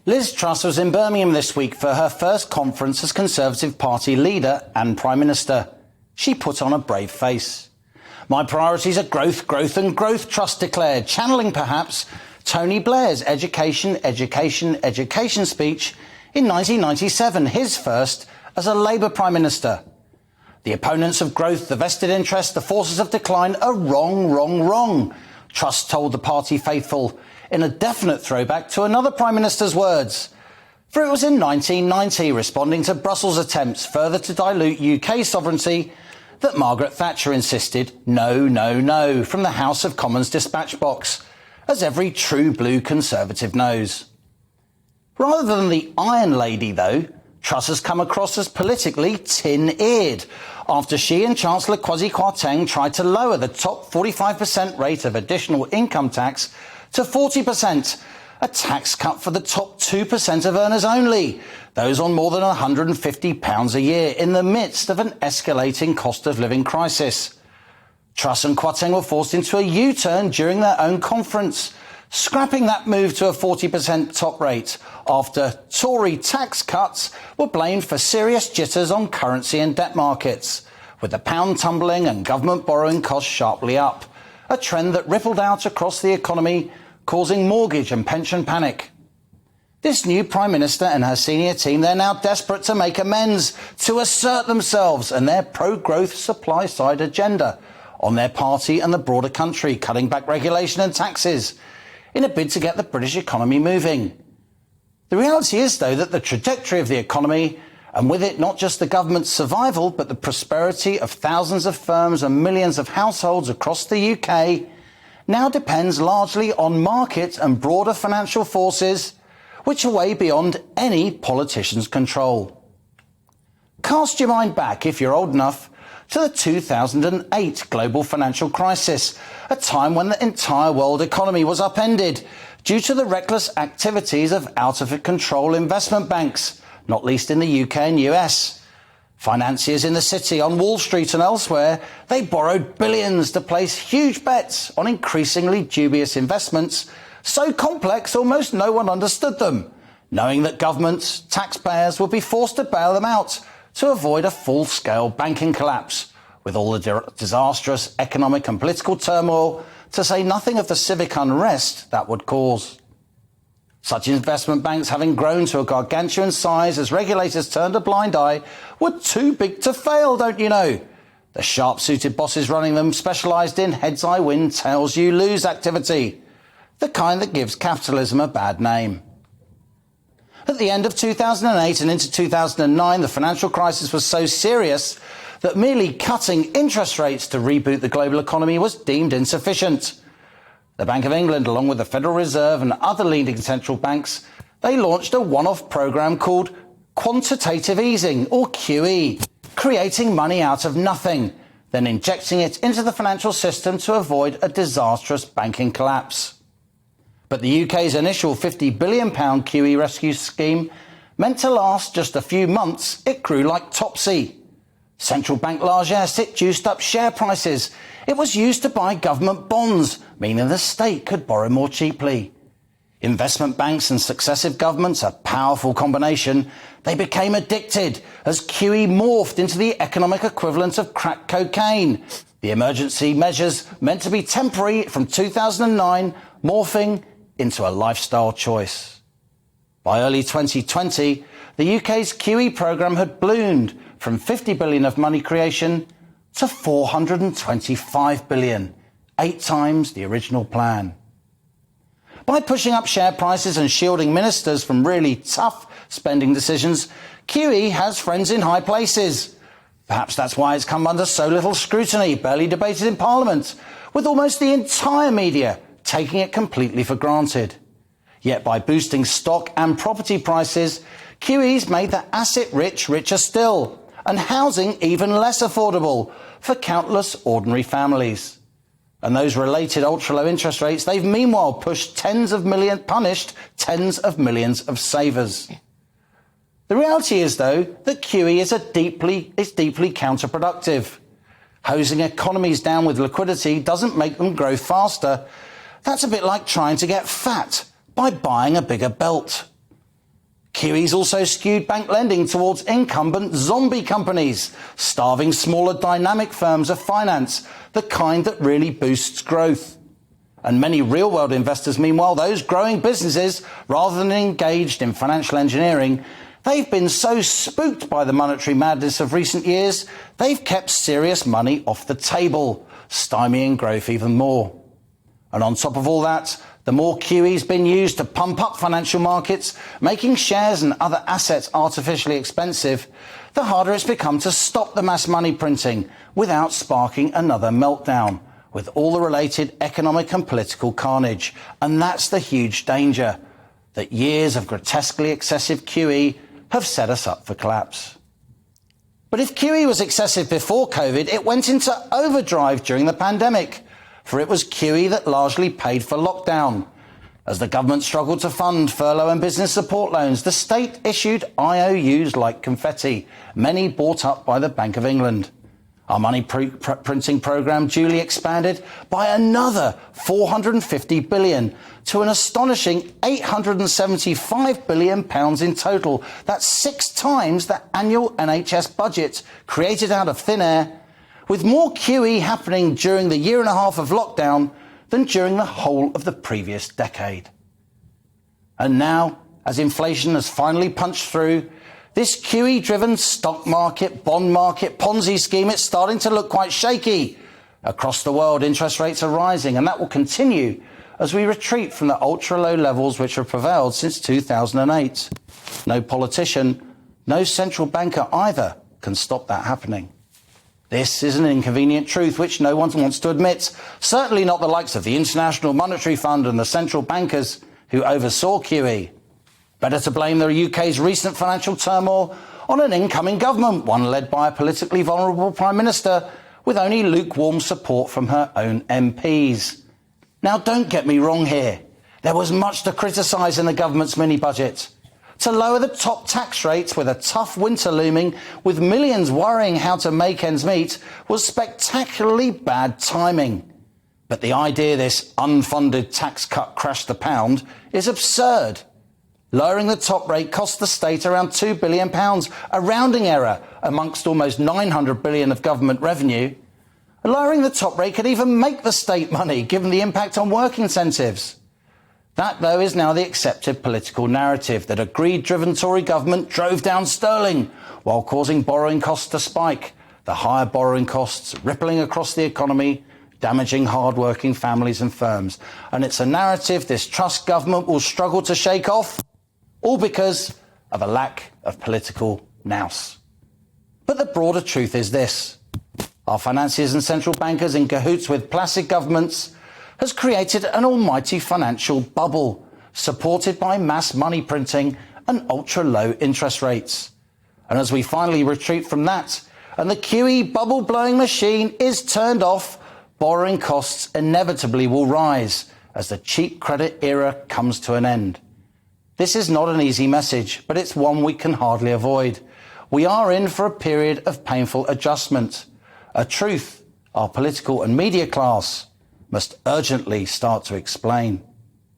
Liz Truss was in Birmingham this week for her first conference as Conservative Party leader and Prime Minister. She put on a brave face. My priorities are growth, growth and growth, Truss declared, channeling perhaps Tony Blair's education speech in 1997, his first as a Labour Prime Minister. The opponents of growth, the vested interests, the forces of decline are wrong, wrong, wrong, Truss told the party faithful, in a definite throwback to another Prime Minister's words. For it was in 1990, responding to Brussels' attempts further to dilute UK sovereignty, that Margaret Thatcher insisted no, no, no from the House of Commons dispatch box, as every true blue Conservative knows. Rather than the Iron Lady, though, Truss has come across as politically tin-eared after she and Chancellor Kwasi Kwarteng tried to lower the top 45% rate of additional income tax to 40%, a tax cut for the top 2% of earners only, those on more than £150 a year in the midst of an escalating cost of living crisis. Truss and Kwarteng were forced into a U-turn during their own conference, scrapping that move to a 40% top rate after Tory tax cuts were blamed for serious jitters on currency and debt markets, with the pound tumbling and government borrowing costs sharply up, a trend that rippled out across the economy, causing mortgage and pension panic. This new Prime Minister and her senior team, they're now desperate to make amends, to assert themselves and their pro-growth supply-side agenda on their party and the broader country, cutting back regulation and taxes in a bid to get the British economy moving. The reality is, though, that the trajectory of the economy, and with it not just the government's survival, but the prosperity of thousands of firms and millions of households across the UK, now depends largely on market and broader financial forces, which are way beyond any politician's control. Cast your mind back, if you're old enough, to the 2008 global financial crisis, a time when the entire world economy was upended due to the reckless activities of out-of-control investment banks, not least in the UK and US. Financiers in the city, on Wall Street and elsewhere, they borrowed billions to place huge bets on increasingly dubious investments, so complex almost no one understood them, knowing that governments, taxpayers would be forced to bail them out to avoid a full-scale banking collapse, with all the disastrous economic and political turmoil, to say nothing of the civic unrest that would cause. Such investment banks, having grown to a gargantuan size as regulators turned a blind eye, were too big to fail, don't you know? The sharp-suited bosses running them specialised in heads I win, tails you lose activity, the kind that gives capitalism a bad name. At the end of 2008 and into 2009, the financial crisis was so serious that merely cutting interest rates to reboot the global economy was deemed insufficient. The Bank of England, along with the Federal Reserve and other leading central banks, they launched a one-off programme called quantitative easing, or QE, creating money out of nothing, then injecting it into the financial system to avoid a disastrous banking collapse. But the UK's initial £50 billion QE rescue scheme, meant to last just a few months, it grew like Topsy. Central bank largesse, it juiced up share prices. It was used to buy government bonds, meaning the state could borrow more cheaply. Investment banks and successive governments, a powerful combination, they became addicted as QE morphed into the economic equivalent of crack cocaine. The emergency measures, meant to be temporary from 2009, morphing into a lifestyle choice. By early 2020, the UK's QE programme had ballooned from 50 billion of money creation to 425 billion, 8 times the original plan. By pushing up share prices and shielding ministers from really tough spending decisions, QE has friends in high places. Perhaps that's why it's come under so little scrutiny, barely debated in Parliament, with almost the entire media taking it completely for granted. Yet by boosting stock and property prices, QE's made the asset-rich richer still, and housing even less affordable for countless ordinary families. And those related ultra-low interest rates, they've meanwhile punished tens of millions of savers. The reality is, though, that QE is deeply counterproductive. Hosing economies down with liquidity doesn't make them grow faster. That's a bit like trying to get fat by buying a bigger belt. QE's also skewed bank lending towards incumbent zombie companies, starving smaller dynamic firms of finance, the kind that really boosts growth. And many real-world investors, meanwhile, those growing businesses, rather than engaged in financial engineering, they've been so spooked by the monetary madness of recent years, they've kept serious money off the table, stymieing growth even more. And on top of all that, the more QE's been used to pump up financial markets, making shares and other assets artificially expensive, the harder it's become to stop the mass money printing without sparking another meltdown, with all the related economic and political carnage. And that's the huge danger, that years of grotesquely excessive QE have set us up for collapse. But if QE was excessive before COVID, it went into overdrive during the pandemic, for it was QE that largely paid for lockdown. As the government struggled to fund furlough and business support loans, the state issued IOUs like confetti, many bought up by the Bank of England. Our money printing programme duly expanded by another £450 billion to an astonishing £875 billion in total. That's 6 times the annual NHS budget created out of thin air, with more QE happening during the year and a half of lockdown than during the whole of the previous decade. And now, as inflation has finally punched through, this QE-driven stock market, bond market, Ponzi scheme, it's starting to look quite shaky. Across the world, interest rates are rising, and that will continue as we retreat from the ultra-low levels which have prevailed since 2008. No politician, no central banker either can stop that happening. This is an inconvenient truth which no one wants to admit, certainly not the likes of the International Monetary Fund and the central bankers who oversaw QE. Better to blame the UK's recent financial turmoil on an incoming government, one led by a politically vulnerable Prime Minister with only lukewarm support from her own MPs. Now, don't get me wrong here. There was much to criticise in the government's mini-budget. To lower the top tax rates with a tough winter looming, with millions worrying how to make ends meet, was spectacularly bad timing. But the idea this unfunded tax cut crashed the pound is absurd. Lowering the top rate cost the state around £2 billion, a rounding error amongst almost $900 billion of government revenue. Lowering the top rate could even make the state money, given the impact on work incentives. That, though, is now the accepted political narrative, that a greed-driven Tory government drove down sterling while causing borrowing costs to spike, the higher borrowing costs rippling across the economy, damaging hard-working families and firms. And it's a narrative this Truss government will struggle to shake off, all because of a lack of political nous. But the broader truth is this. Our financiers and central bankers in cahoots with placid governments has created an almighty financial bubble, supported by mass money printing and ultra-low interest rates. And as we finally retreat from that, and the QE bubble-blowing machine is turned off, borrowing costs inevitably will rise as the cheap credit era comes to an end. This is not an easy message, but it's one we can hardly avoid. We are in for a period of painful adjustment, a truth our political and media class must urgently start to explain.